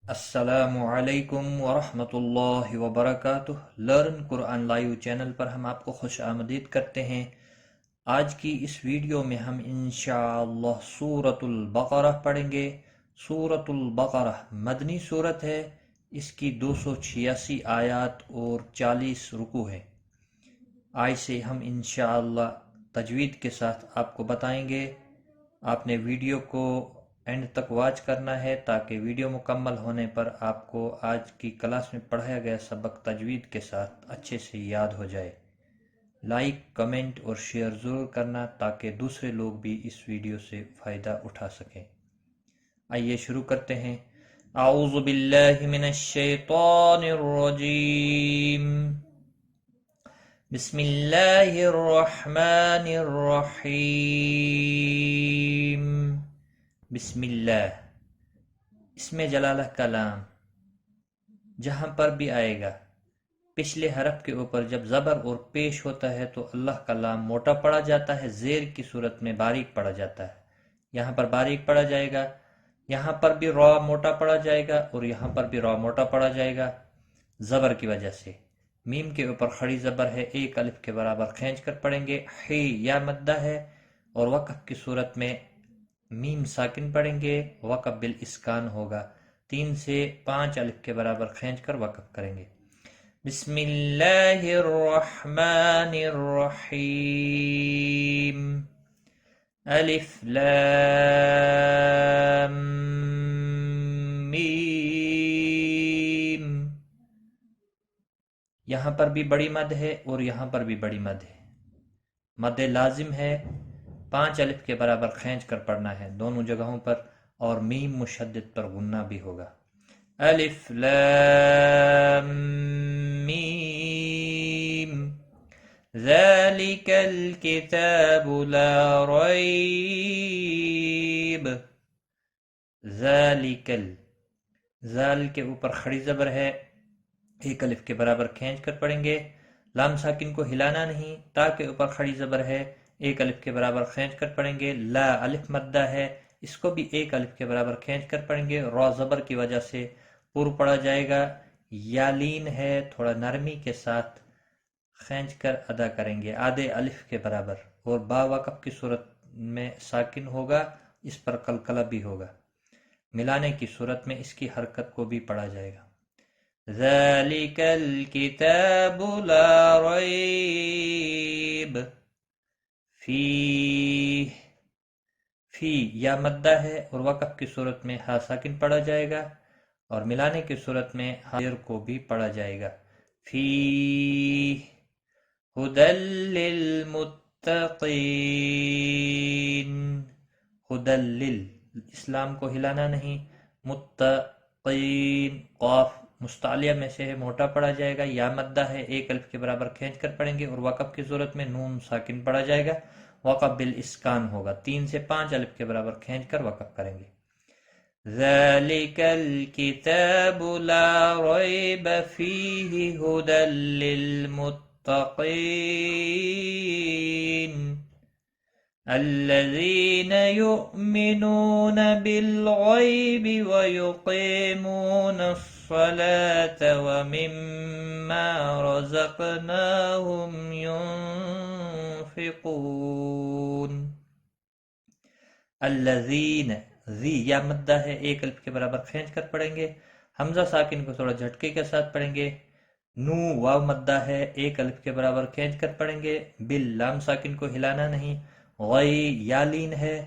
السلام علیکم ورحمۃ اللہ وبرکاتہ۔ لرن قرآن لائیو چینل پر ہم آپ کو خوش آمدید کرتے ہیں۔ آج کی اس ویڈیو میں ہم انشاءاللہ سورۃ البقرہ پڑھیں گے۔ سورۃ البقرہ مدنی صورت ہے، اس کی 286 آیات اور 40 رکوع ہے۔ آج سے ہم انشاءاللہ تجوید کے ساتھ آپ کو بتائیں گے۔ آپ نے ویڈیو کو اینڈ تک واچ کرنا ہے تاکہ ویڈیو مکمل ہونے پر آپ کو آج کی کلاس میں پڑھایا گیا سبق تجوید کے ساتھ اچھے سے یاد ہو جائے۔ لائک، کمنٹ اور شیئر ضرور کرنا تاکہ دوسرے لوگ بھی اس ویڈیو سے فائدہ اٹھا سکیں۔ آئیے شروع کرتے ہیں۔ اعوذ باللہ من الشیطان الرجیم، بسم اللہ الرحمن الرحیم۔ بسم اللہ، اسم جلالہ کا لام جہاں پر بھی آئے گا پچھلے حرف کے اوپر جب زبر اور پیش ہوتا ہے تو اللہ کا لام موٹا پڑا جاتا ہے، زیر کی صورت میں باریک پڑا جاتا ہے۔ یہاں پر باریک پڑا جائے گا، یہاں پر بھی را موٹا پڑا جائے گا اور یہاں پر بھی را موٹا پڑا جائے گا زبر کی وجہ سے۔ میم کے اوپر کھڑی زبر ہے، ایک الف کے برابر کھینچ کر پڑھیں گے۔ حی یا مدہ ہے اور وقف کی صورت میں میم ساکن پڑھیں گے، وقف بالاسکان ہوگا۔ 3 سے 5 الف کے برابر کھینچ کر وقف کریں گے۔ بسم اللہ الرحمن الرحیم، الف لام میم۔ یہاں پر بھی بڑی مد ہے اور یہاں پر بھی بڑی مد ہے، مد لازم ہے، 5 الف کے برابر کھینچ کر پڑھنا ہے دونوں جگہوں پر، اور میم مشدد پر غنہ بھی ہوگا۔ الف لام میم، ذالک الکتاب لا ریب۔ ذالک، ذال کے اوپر کھڑی زبر ہے، ایک الف کے برابر کھینچ کر پڑھیں گے۔ لام ساکن کو ہلانا نہیں، تا کے اوپر کھڑی زبر ہے، ایک الف کے برابر کھینچ کر پڑھیں گے۔ لا الف مدہ ہے، اس کو بھی ایک الف کے برابر کھینچ کر پڑھیں گے، را زبر کی وجہ سے پر پڑا جائے گا۔ یا لین ہے، تھوڑا نرمی کے ساتھ کھینچ کر ادا کریں گے آدھے الف کے برابر، اور با وقف کی صورت میں ساکن ہوگا، اس پر قلقلہ بھی ہوگا۔ ملانے کی صورت میں اس کی حرکت کو بھی پڑھا جائے گا۔ ذالک الکتاب لا ریب فیہ، فی یا مدہ ہے اور وقف کی صورت میں ہا ساکن پڑھا جائے گا، اور ملانے کی صورت میں ہایر کو بھی پڑھا جائے گا۔ فیہ ھدی للمتقین، ھدی لل، اسلام کو ہلانا نہیں، متقین، قاف مستعلیہ میں سے ہے، موٹا پڑھا جائے گا، یا مدہ ہے، ایک الف کے برابر کھینچ کر پڑھیں گے، اور وقف کی صورت میں نون ساکن پڑھا جائے گا، وقف بالاسکان ہوگا، 3 سے 5 الف کے برابر کھینچ کر وقف کریں گے۔ ذالک الکتاب لا ریب فیہ ھدی للمتقین الذین یؤمنون بالغیب ویقیمون الصلاة ومما رزقناہم ينفقون۔ الذین، ذی یا مدہ ہے، ایک الف کے برابر کھینچ کر پڑھیں گے، حمزہ ساکن کو تھوڑا جھٹکے کے ساتھ پڑھیں گے۔ نو واو مدہ ہے، ایک الف کے برابر کھینچ کر پڑھیں گے، بل لام ساکن کو ہلانا نہیں۔ غی یا لین ہے،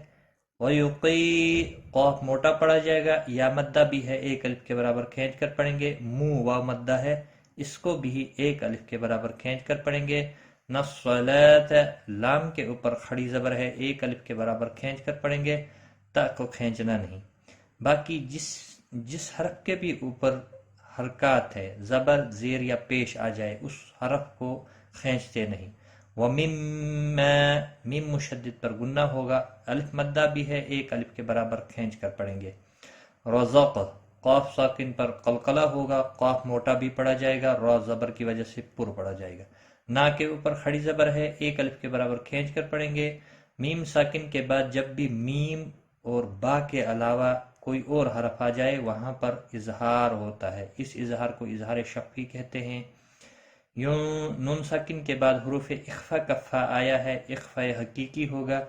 ویقی قاف موٹا پڑھا جائے گا، یا مدہ بھی ہے، ایک الف کے برابر کھینچ کر پڑھیں گے۔ مو واو مدہ ہے، اس کو بھی ایک الف کے برابر کھینچ کر پڑھیں گے۔ نصلاۃ، لام کے اوپر کھڑی زبر ہے، ایک الف کے برابر کھینچ کر پڑھیں گے، تا کو کھینچنا نہیں۔ باقی جس حرف کے بھی اوپر حرکات ہے، زبر زیر یا پیش آ جائے، اس حرف کو کھینچتے نہیں۔ وَمِمَّا، میم مشدد پر غنہ ہوگا، الف مدہ بھی ہے، ایک الف کے برابر کھینچ کر پڑھیں گے۔ رزق، قاف ساکن پر قلقلہ ہوگا، قاف موٹا بھی پڑھا جائے گا، را زبر کی وجہ سے پر پڑھا جائے گا۔ نا کے اوپر کھڑی زبر ہے، ایک الف کے برابر کھینچ کر پڑھیں گے۔ میم ساکن کے بعد جب بھی میم اور با کے علاوہ کوئی اور حرف آ جائے وہاں پر اظہار ہوتا ہے، اس اظہار کو اظہار شفقی کہتے ہیں۔ یوں نون ساکن کے بعد حروف اخفا کفا آیا ہے، اخفا حقیقی ہوگا۔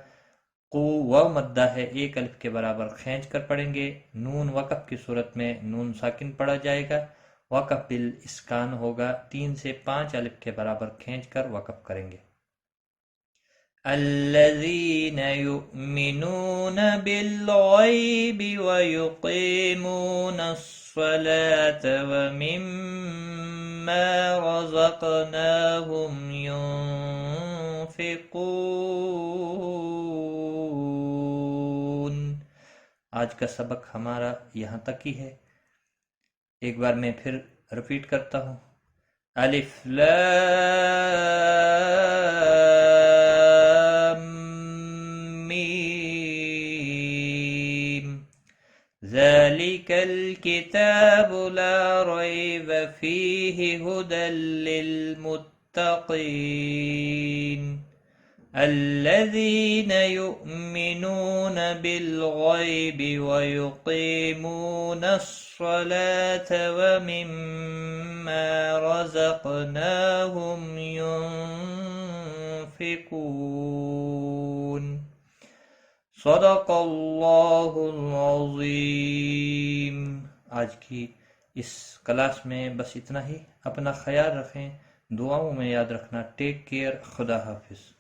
قو واو مدہ ہے، ایک الف کے برابر کھینچ کر پڑھیں گے۔ نون وقف کی صورت میں نون ساکن پڑھا جائے گا، وقف بالاسکان ہوگا، 3 سے 5 الف کے برابر کھینچ کر وقف کریں گے۔ الذین یؤمنون بالغیب ویقیمون الصلاة ومما رزقناہم ينفقون۔ آج کا سبق ہمارا یہاں تک ہی ہے، ایک بار میں پھر ریپیٹ کرتا ہوں۔ الف لام میم، ذلك الكتاب لا ريب فيه هدى للمتقين الذين يؤمنون بالغيب ويقيمون الصلاة ومما رزقناهم ينفقون۔ صدق اللہ العظیم۔ آج کی اس کلاس میں بس اتنا ہی، اپنا خیال رکھیں، دعاؤں میں یاد رکھنا۔ ٹیک کیئر، خدا حافظ۔